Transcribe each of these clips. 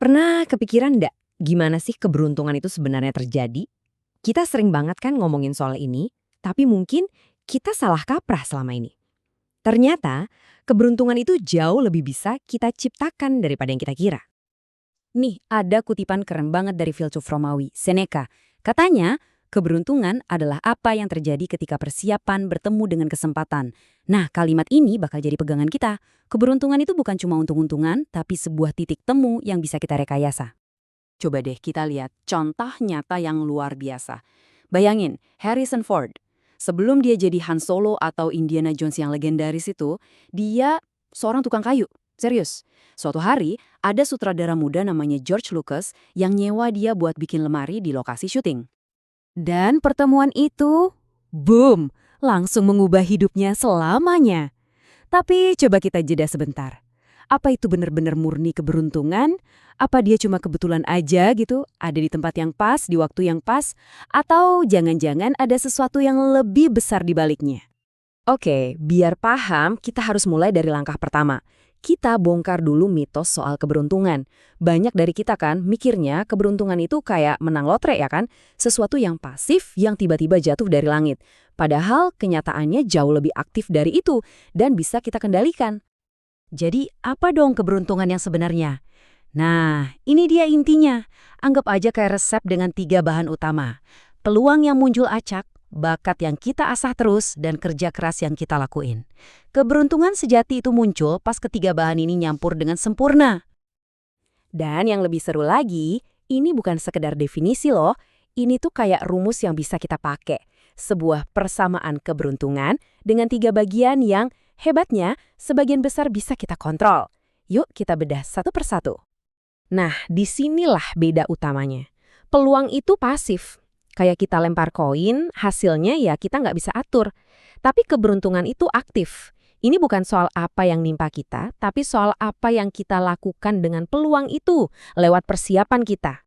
Pernah kepikiran nggak gimana sih keberuntungan itu sebenarnya terjadi? Kita sering banget kan ngomongin soal ini, tapi mungkin kita salah kaprah selama ini. Ternyata keberuntungan itu jauh lebih bisa kita ciptakan daripada yang kita kira. Nih, ada kutipan keren banget dari filsuf Romawi, Seneca. Katanya, keberuntungan adalah apa yang terjadi ketika persiapan bertemu dengan kesempatan. Nah, kalimat ini bakal jadi pegangan kita. Keberuntungan itu bukan cuma untung-untungan, tapi sebuah titik temu yang bisa kita rekayasa. Coba deh kita lihat contoh nyata yang luar biasa. Bayangin, Harrison Ford. Sebelum dia jadi Han Solo atau Indiana Jones yang legendaris itu, dia seorang tukang kayu. Serius. Suatu hari, ada sutradara muda namanya George Lucas yang nyewa dia buat bikin lemari di lokasi syuting. Dan pertemuan itu, boom, langsung mengubah hidupnya selamanya. Tapi coba kita jeda sebentar. Apa itu benar-benar murni keberuntungan? Apa dia cuma kebetulan aja gitu, ada di tempat yang pas, di waktu yang pas? Atau jangan-jangan ada sesuatu yang lebih besar di baliknya? Oke, biar paham, kita harus mulai dari langkah pertama. Kita bongkar dulu mitos soal keberuntungan. Banyak dari kita kan mikirnya keberuntungan itu kayak menang lotre ya kan? Sesuatu yang pasif yang tiba-tiba jatuh dari langit. Padahal kenyataannya jauh lebih aktif dari itu dan bisa kita kendalikan. Jadi apa dong keberuntungan yang sebenarnya? Nah, ini dia intinya. Anggap aja kayak resep dengan 3 bahan utama. Peluang yang muncul acak, bakat yang kita asah terus, dan kerja keras yang kita lakuin. Keberuntungan sejati itu muncul pas ketiga bahan ini nyampur dengan sempurna. Dan yang lebih seru lagi, ini bukan sekedar definisi loh. Ini tuh kayak rumus yang bisa kita pakai. Sebuah persamaan keberuntungan dengan 3 bagian yang hebatnya sebagian besar bisa kita kontrol. Yuk kita bedah satu persatu. Nah, disinilah beda utamanya. Peluang itu pasif. Kayak kita lempar koin, hasilnya ya kita nggak bisa atur. Tapi keberuntungan itu aktif. Ini bukan soal apa yang nimpa kita, tapi soal apa yang kita lakukan dengan peluang itu lewat persiapan kita.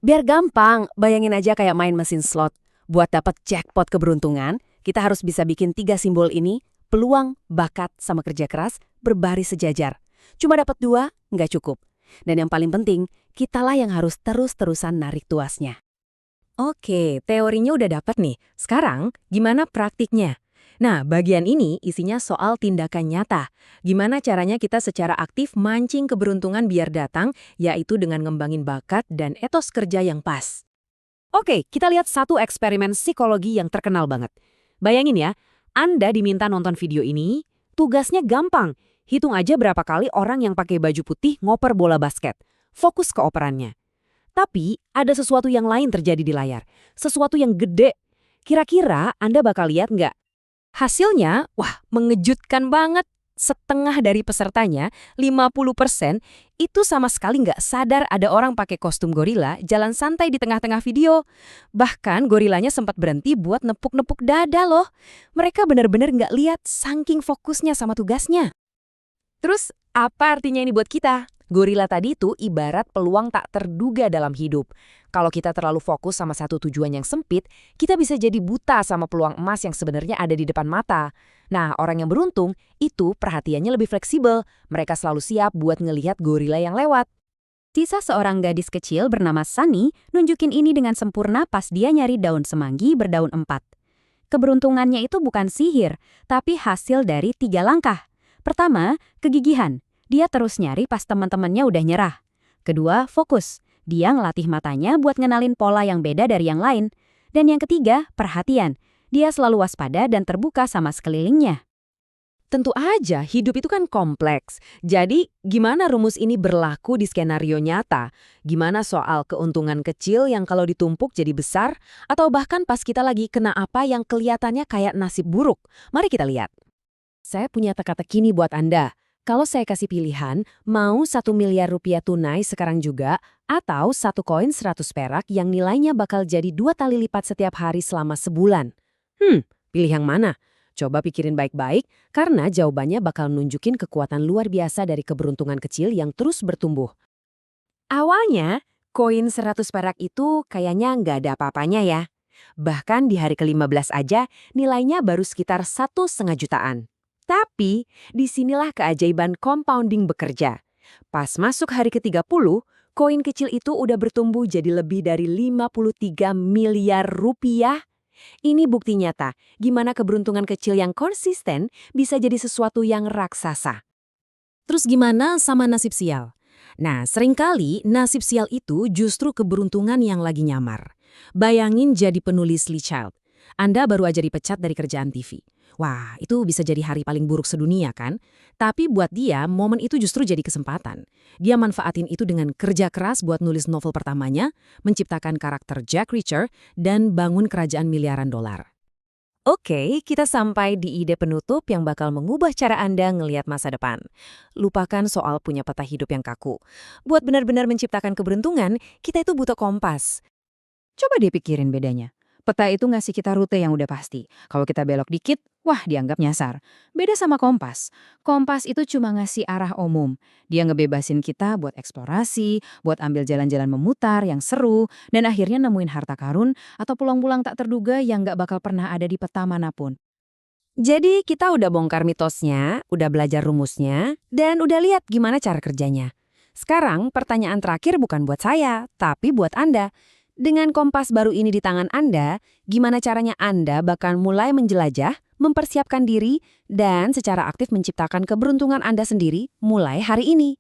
Biar gampang, bayangin aja kayak main mesin slot. Buat dapat jackpot keberuntungan, kita harus bisa bikin 3 simbol ini, peluang, bakat, sama kerja keras, berbaris sejajar. Cuma dapat 2, nggak cukup. Dan yang paling penting, kitalah yang harus terus-terusan narik tuasnya. Oke, teorinya udah dapat nih. Sekarang, gimana praktiknya? Nah, bagian ini isinya soal tindakan nyata. Gimana caranya kita secara aktif mancing keberuntungan biar datang, yaitu dengan ngembangin bakat dan etos kerja yang pas. Oke, kita lihat satu eksperimen psikologi yang terkenal banget. Bayangin ya, Anda diminta nonton video ini, tugasnya gampang. Hitung aja berapa kali orang yang pakai baju putih ngoper bola basket. Fokus ke operannya. Tapi ada sesuatu yang lain terjadi di layar. Sesuatu yang gede. Kira-kira Anda bakal lihat nggak? Hasilnya, wah mengejutkan banget. Setengah dari pesertanya, 50%, itu sama sekali nggak sadar ada orang pakai kostum gorila jalan santai di tengah-tengah video. Bahkan gorilanya sempat berhenti buat nepuk-nepuk dada loh. Mereka benar-benar nggak lihat saking fokusnya sama tugasnya. Terus, apa artinya ini buat kita? Gorila tadi itu ibarat peluang tak terduga dalam hidup. Kalau kita terlalu fokus sama satu tujuan yang sempit, kita bisa jadi buta sama peluang emas yang sebenarnya ada di depan mata. Nah, orang yang beruntung, itu perhatiannya lebih fleksibel. Mereka selalu siap buat ngelihat gorila yang lewat. Kisah seorang gadis kecil bernama Sunny nunjukin ini dengan sempurna pas dia nyari daun semanggi berdaun 4. Keberuntungannya itu bukan sihir, tapi hasil dari 3 langkah. Pertama, kegigihan. Dia terus nyari pas teman-temannya udah nyerah. Kedua, fokus. Dia ngelatih matanya buat ngenalin pola yang beda dari yang lain. Dan yang ketiga, perhatian. Dia selalu waspada dan terbuka sama sekelilingnya. Tentu aja, hidup itu kan kompleks. Jadi, gimana rumus ini berlaku di skenario nyata? Gimana soal keuntungan kecil yang kalau ditumpuk jadi besar? Atau bahkan pas kita lagi kena apa yang kelihatannya kayak nasib buruk? Mari kita lihat. Saya punya teka-teki nih buat Anda. Kalau saya kasih pilihan, mau 1 miliar rupiah tunai sekarang juga, atau 1 koin 100 perak yang nilainya bakal jadi 2 kali lipat setiap hari selama sebulan. Pilih yang mana? Coba pikirin baik-baik, karena jawabannya bakal nunjukin kekuatan luar biasa dari keberuntungan kecil yang terus bertumbuh. Awalnya, koin 100 perak itu kayaknya nggak ada apa-apanya ya. Bahkan di hari ke-15 aja, nilainya baru sekitar 1,5 jutaan. Tapi, disinilah keajaiban compounding bekerja. Pas masuk hari ke-30, Koin kecil itu udah bertumbuh jadi lebih dari 53 miliar rupiah. Ini bukti nyata gimana keberuntungan kecil yang konsisten bisa jadi sesuatu yang raksasa. Terus gimana sama nasib sial? Nah, seringkali nasib sial itu justru keberuntungan yang lagi nyamar. Bayangin jadi penulis Lee Child. Anda baru aja dipecat dari kerjaan TV. Wah, itu bisa jadi hari paling buruk sedunia kan? Tapi buat dia, momen itu justru jadi kesempatan. Dia manfaatin itu dengan kerja keras buat nulis novel pertamanya, menciptakan karakter Jack Reacher, dan bangun kerajaan miliaran dolar. Oke, kita sampai di ide penutup yang bakal mengubah cara Anda ngelihat masa depan. Lupakan soal punya peta hidup yang kaku. Buat benar-benar menciptakan keberuntungan, kita itu butuh kompas. Coba dipikirin bedanya. Peta itu ngasih kita rute yang udah pasti. Kalau kita belok dikit, wah dianggap nyasar. Beda sama kompas. Kompas itu cuma ngasih arah umum. Dia ngebebasin kita buat eksplorasi, buat ambil jalan-jalan memutar yang seru, dan akhirnya nemuin harta karun atau pulang-pulang tak terduga yang nggak bakal pernah ada di peta manapun. Jadi kita udah bongkar mitosnya, udah belajar rumusnya, dan udah lihat gimana cara kerjanya. Sekarang pertanyaan terakhir bukan buat saya, tapi buat Anda. Dengan kompas baru ini di tangan Anda, gimana caranya Anda bakal mulai menjelajah, mempersiapkan diri, dan secara aktif menciptakan keberuntungan Anda sendiri mulai hari ini?